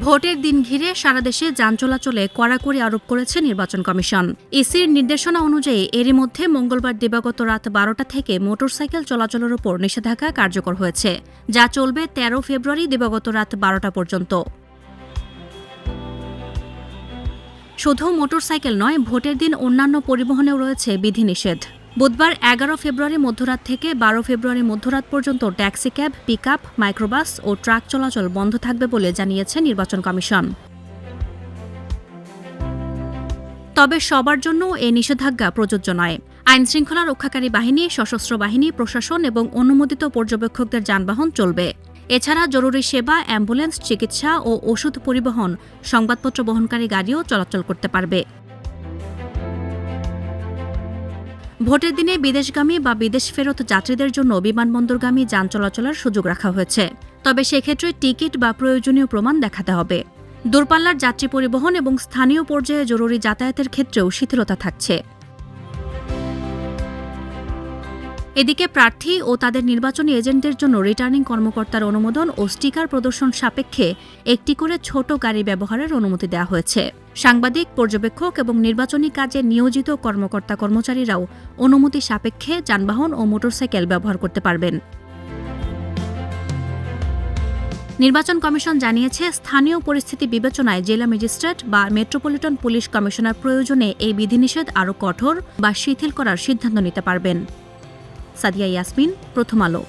ভোটের দিন ঘিরে সারা দেশে যান চলাচলে কড়াকড়ি আরোপ করেছে নির্বাচন কমিশন। ইসির নির্দেশনা অনুযায়ী এরই মধ্যে মঙ্গলবার দিবাগত রাত 12টা থেকে মোটরসাইকেল চলাচলের উপর নিষেধাজ্ঞা কার্যকর হয়েছে, যা চলবে 13 ফেব্রুয়ারি দিবাগত রাত 12টা পর্যন্ত। শুধু মোটরসাইকেল নয়, ভোটের দিন অন্যান্য পরিবহনেও রয়েছে বিধিনিষেধ। বুধবার 11 ফেব্রুয়ারি মধ্যরাত থেকে 12 ফেব্রুয়ারি মধ্যরাত পর্যন্ত ট্যাক্সি ক্যাব, পিকআপ, মাইক্রোবাস ও ট্রাক চলাচল বন্ধ থাকবে বলে জানিয়েছে নির্বাচন কমিশন। তবে সবার জন্য এ নিষেধাজ্ঞা প্রযোজ্য নয়। আইনশৃঙ্খলা রক্ষাকারী বাহিনী, সশস্ত্র বাহিনী, প্রশাসন এবং অনুমোদিত পর্যবেক্ষকদের যানবাহন চলবে। এছাড়া জরুরি সেবা, অ্যাম্বুলেন্স, চিকিৎসা ও ওষুধ পরিবহন, সংবাদপত্র বহনকারী গাড়িও চলাচল করতে পারবে। ভোটের দিনে বিদেশগামী বা বিদেশ ফেরত যাত্রীদের জন্য বিমানবন্দরগামী যান চলাচলের সুযোগ রাখা হয়েছে, তবে সেক্ষেত্রে টিকিট বা প্রয়োজনীয় প্রমাণ দেখাতে হবে। দূরপাল্লার যাত্রী পরিবহন এবং স্থানীয় পর্যায়ে জরুরি যাতায়াতের ক্ষেত্রেও শিথিলতা থাকছে। এদিকে প্রার্থী ও তাদের নির্বাচনী এজেন্টদের জন্য রিটার্নিং কর্মকর্তার অনুমোদন ও স্টিকার প্রদর্শন সাপেক্ষে একটি করে ছোট গাড়ি ব্যবহারের অনুমতি দেওয়া হয়েছে। সাংবাদিক, পর্যবেক্ষক এবং নির্বাচনী কাজে নিয়োজিত কর্মকর্তা-কর্মচারীরাও অনুমতি সাপেক্ষে যানবাহন ও মোটরসাইকেল ব্যবহার করতে পারবেন। নির্বাচন কমিশন জানিয়েছে, স্থানীয় পরিস্থিতি বিবেচনায় জেলা ম্যাজিস্ট্রেট বা মেট্রোপলিটন পুলিশ কমিশনার প্রয়োজনে এই বিধিনিষেধ আরও কঠোর বা শিথিল করার সিদ্ধান্ত নিতে পারবেন। সাদিয়া ইয়াসমিন, প্রথম আলো।